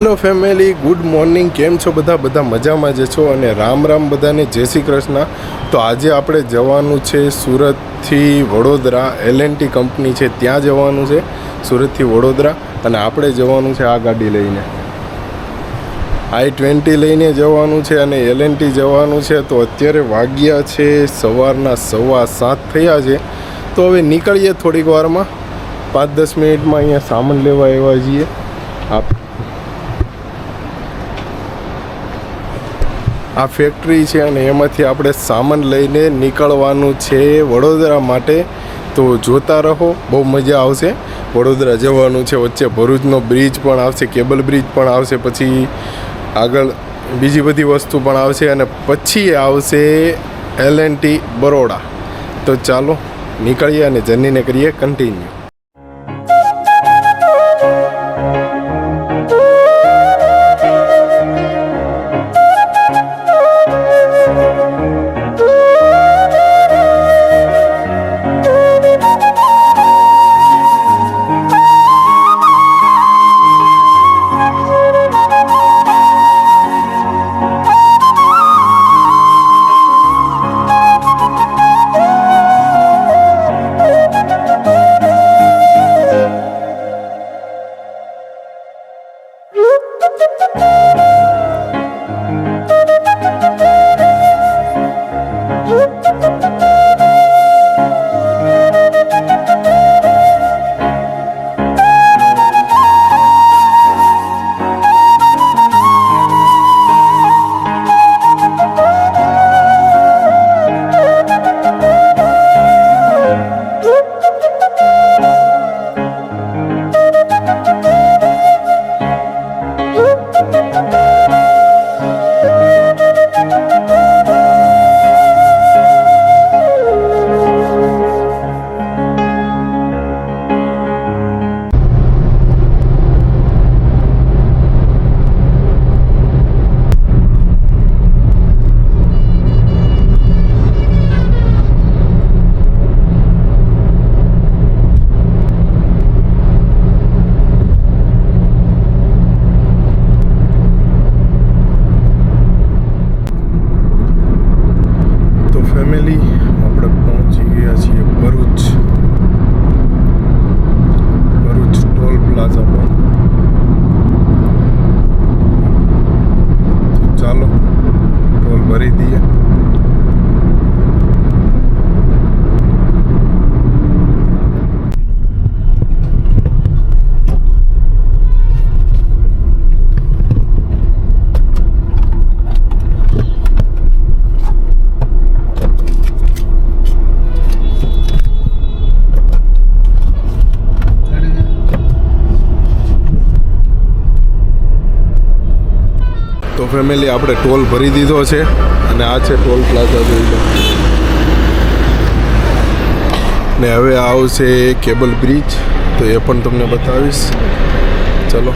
Hello family, good morning. કેમ છો બધા મજામાં જ છો? અને રામ બધાને, જય શ્રી કૃષ્ણ. તો આજે આપણે જવાનું છે સુરતથી વડોદરા. L&T કંપની છે ત્યાં જવાનું છે, સુરતથી વડોદરા. અને આપણે જવાનું છે આ ગાડી લઈને, I-20 લઈને જવાનું છે અને L&T જવાનું છે. તો અત્યારે વાગ્યા છે સવારના 7:15 થયા છે. તો હવે નીકળીએ થોડીક વારમાં, 5-10 મિનિટમાં. અહીંયા સામાન લેવા આવ્યા છીએ. આ ફેક્ટરી છે અને એમાંથી આપણે સામાન લઈને નીકળવાનું છે વડોદરા માટે. તો જોતા રહો, બહુ મજા આવશે. વડોદરા જવાનું છે, વચ્ચે ભરૂચનો બ્રિજ પણ આવશે, કેબલ બ્રિજ પણ આવશે, પછી આગળ બીજી બધી વસ્તુ પણ આવશે અને પછી આવશે L&T બરોડા. તો ચાલો નીકળીએ અને જર્નીને કરીએ કન્ટિન્યુ. આપણે પહોંચી ગયા છીએ ભરૂચ ટોલ પ્લાઝા પર. ચાલો ટોલ ભરી દઈએ. તો ફેમિલી, આપણે ટોલ ભરી દીધો છે અને આ છે ટોલ પ્લાઝા, જોઈ લો. ને હવે આવશે કેબલ બ્રિજ, તો એ પણ તમને બતાવીશ. ચલો.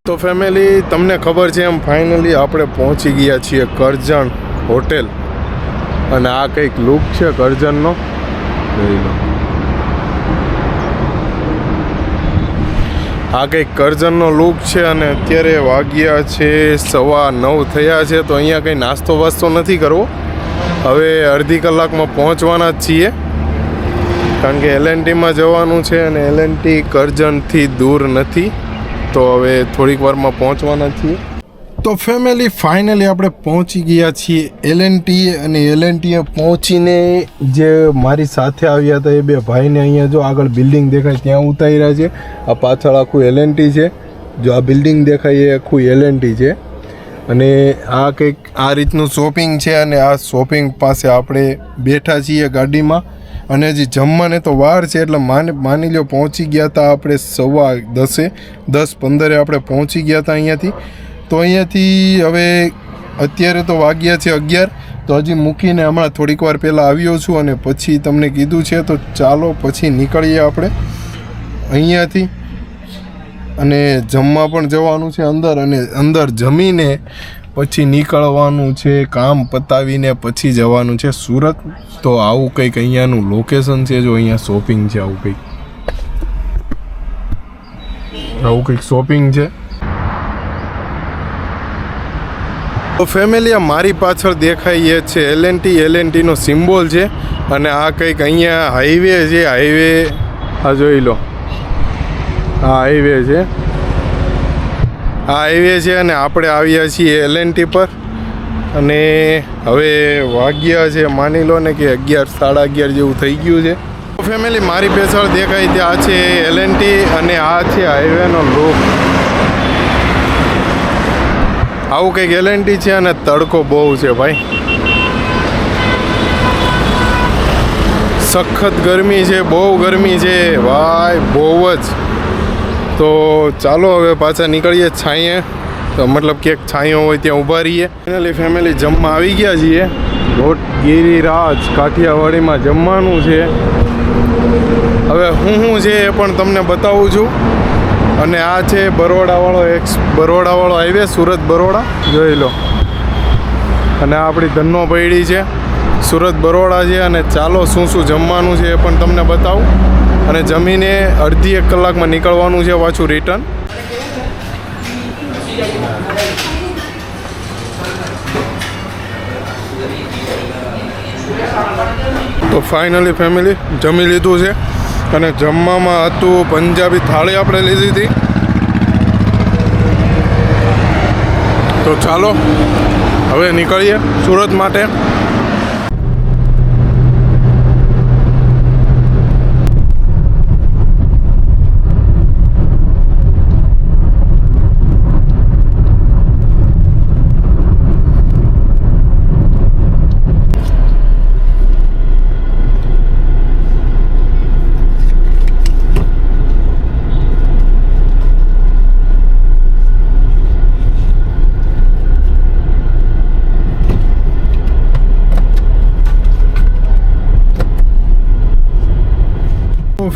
તો ફેમિલી, તમને ખબર છે એમ ફાઇનલી આપણે પહોંચી ગયા છીએ કરજણ હોટેલ. અને આ કંઈક લુક છે કરજણનો, જોઈ લો. આ કંઈક કરજણનો લુક છે. અને અત્યારે વાગ્યા છે 9:15 થયા છે. તો અહીંયા કંઈ નાસ્તો વાસ્તો નથી કરવો, હવે અડધી કલાકમાં પહોંચવાના જ છીએ, કારણ કે LNTમાં જવાનું છે અને LNT કરજણથી દૂર નથી, તો હવે થોડીક વારમાં પહોંચવાના છીએ. તો ફેમિલી ફાઇનલી આપણે પહોંચી ગયા છીએ LNT, અને LNTએ પહોંચીને જે મારી સાથે આવ્યા હતા એ બે ભાઈને અહીંયા જો આગળ બિલ્ડિંગ દેખાય ત્યાં ઉતાર્યા છે. આ પાછળ આખું LNT છે, જો આ બિલ્ડિંગ દેખાય એ આખું LNT છે. અને આ કંઈક આ રીતનું શોપિંગ છે, અને આ શોપિંગ પાસે આપણે બેઠા છીએ ગાડીમાં. અને હજી જમવાને તો વાર છે, એટલે માની લો પહોંચી ગયા હતા આપણે 10:15 આપણે પહોંચી ગયા હતા અહીંયાથી. તો અહીંયાથી હવે અત્યારે તો વાગ્યા છે 11, તો હજી મૂકીને હમણાં થોડીક વાર પહેલાં આવ્યો છું, અને પછી તમને કીધું છે તો ચાલો પછી નીકળીએ આપણે અહીંયાથી. અને જમવા પણ જવાનું છે અંદર, અને અંદર જમીને પછી નીકળવાનું છે, કામ પતાવીને પછી જવાનું છે સુરત. તો આવું કંઈક અહીંયાનું લોકેશન છે, જો અહીંયા શોપિંગ છે, આવું કંઈક શોપિંગ છે. તો ફેમિલી આ મારી પાછળ દેખાય એ છે LNTનો સિમ્બોલ છે. અને આ કંઈક અહીંયા હાઈવે છે, હાઈવે આ જોઈ લો, આ હાઈવે છે, આ હાઈવે છે. અને આપણે આવ્યા છીએ LNT પર, અને હવે વાગ્યા છે માની લો ને કે 11, 11:30 જેવું થઈ ગયું છે. તો ફેમિલી મારી પાછળ દેખાય છે આ છે LNT, અને આ છે હાઈવેનો લુક. આવું કંઈક LNT છે, અને તડકો બહુ છે ભાઈ, સખત ગરમી છે, બહુ ગરમી છે ભાઈ, બહુ જ. તો ચાલો હવે પાછા નીકળીએ છાંયે, તો મતલબ કે છાંયો હોય ત્યાં ઊભા રહીએ. ફેમિલી જમવા આવી ગયા છીએ, ગિરિરાજ કાઠિયાવાડીમાં જમવાનું છે. હવે શું છે એ પણ તમને બતાવું છું. અને આ છે બરોડાવાળો હાઈવે, સુરત બરોડા જોઈ લો. અને આ આપણી ધન્નો પૈડી છે, સુરત બરોડા છે. અને ચાલો શું જમવાનું છે એ પણ તમને બતાવું. અને જમીને અડધી 1 કલાકમાં નીકળવાનું છે પાછું રિટર્ન. તો ફાઇનલી ફેમિલી જમી લીધું છે, અને જમવામાં હતું પંજાબી થાળી આપણે લીધી હતી. તો ચાલો હવે નીકળીએ સુરત માટે.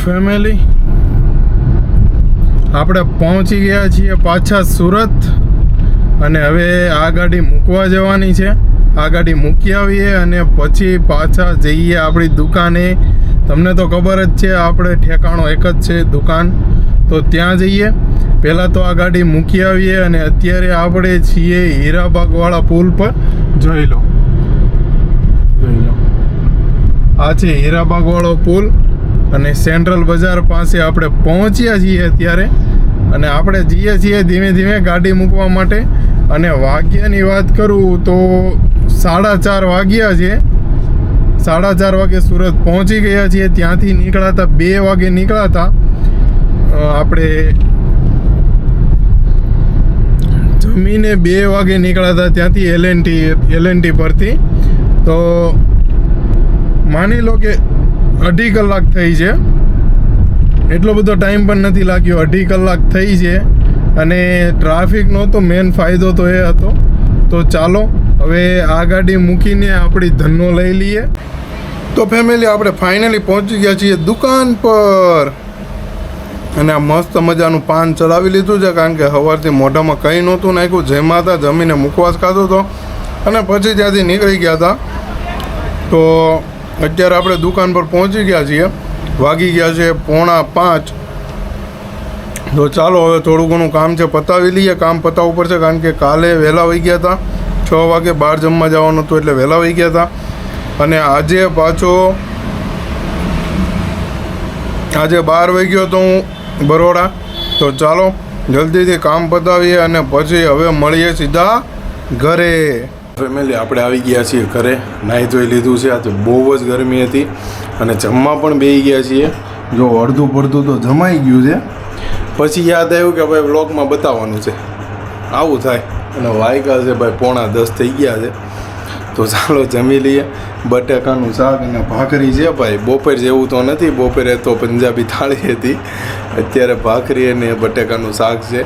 ફેમિલી આપણે પહોંચી ગયા છીએ પાછા સુરત, અને હવે આ ગાડી મૂકવા જવાની છે. આ ગાડી મૂકી આવીએ અને પછી પાછા જઈએ આપણી દુકાને. તમને તો ખબર જ છે આપણે ઠેકાણો એક જ છે દુકાન, તો ત્યાં જઈએ. પહેલાં તો આ ગાડી મૂકી આવીએ, અને અત્યારે આપણે છીએ હીરાબાગવાળા પુલ પર. જોઈ લો, આ છે હીરાબાગવાળો પુલ, અને સેન્ટ્રલ બજાર પાસે આપણે પહોંચ્યા છીએ અત્યારે. અને આપણે જઈએ છીએ ધીમે ધીમે ગાડી મૂકવા માટે. અને વાગ્યાની વાત કરું તો 4:30 વાગ્યા છે. 4:30 વાગે સુરત પહોંચી ગયા છીએ. ત્યાંથી નીકળ્યા હતા 2 વાગે નીકળ્યા હતા આપણે, જમીને 2 વાગે નીકળ્યા હતા ત્યાંથી LNT પરથી. તો માની લો કે 2.5 કલાક થઈ છે, એટલો બધો ટાઈમ પણ નથી લાગ્યો. 2.5 કલાક થઈ છે, અને ટ્રાફિકનો તો મેન ફાયદો તો એ હતો. તો ચાલો હવે આ ગાડી મૂકીને આપણી ધન્નો લઈ લઈએ. તો ફેમિલી આપણે ફાઇનલી પહોંચી ગયા છીએ દુકાન પર, અને આ મસ્ત મજાનું પાન ચડાવી લીધું છે, કારણ કે સવારથી મોઢામાં કંઈ નહોતું નાખ્યું. જમ્યા હતા, જમીને મુખવાસ ખાધો હતો, અને પછી ત્યાંથી નીકળી ગયા હતા. તો અત્યારે આપણે દુકાન પર પહોંચી ગયા છીએ, વાગી ગયા છે 4:45. તો ચાલો હવે થોડું ઘણું કામ છે પતાવી લઈએ. કામ પતાવવું પડશે, કારણ કે કાલે વહેલા વહી ગયા હતા, 6 વાગે બહાર જમવા જવાનું હતું, એટલે વહેલા વહી ગયા હતા. અને આજે 12 વાગ્યો તો હું બરોડા. તો ચાલો જલ્દીથી કામ પતાવીએ અને પછી હવે મળીએ સીધા ઘરે. ફેમિલી આપણે આવી ગયા છીએ ઘરે, નાહી ધોઈ લીધું છે. આજે બહુ જ ગરમી હતી અને જમવા પણ બેસી ગયા છીએ. જો અડધું પડધું તો જમાઈ ગયું છે. પછી યાદ આવ્યું કે ભાઈ વ્લોગમાં બતાવવાનું છે, આવું થાય. અને વાગ્યા છે ભાઈ 9:45 થઈ ગયા છે. તો ચાલો જમી લઈએ. બટાકાનું શાક અને ભાખરી છે ભાઈ. બપોર જેવું તો નથી, બપોરે તો પંજાબી થાળી હતી, અત્યારે ભાખરી અને બટાકાનું શાક છે.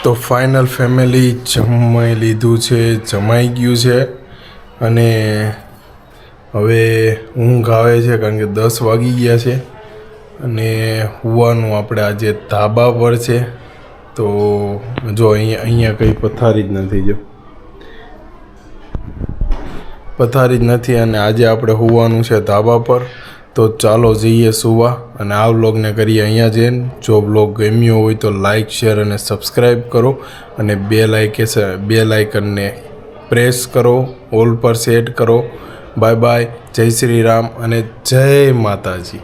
તો ફાઇનલ ફેમિલી જમાઈ લીધું છે, જમાઈ ગયું છે. અને હવે ઊંઘ આવે છે કારણ કે 10 વાગી ગયા છે. અને હુવાનું આપણે આજે ધાબા પર છે. તો જો અહીંયા કંઈ પથારી જ નથી, જો પથારી જ નથી. અને આજે આપણે હુવાનું છે ધાબા પર. તો ચાલો જઈએ સુવા અને આ વ્લોગને કરીએ અહીંયા જઈને. જો વ્લોગ ગમ્યો હોય તો લાઇક, શેર અને સબસ્ક્રાઈબ કરો અને બેલ આઇકનને પ્રેસ કરો, ઓલ પર સેટ કરો. બાય બાય, જય શ્રી રામ અને જય માતાજી.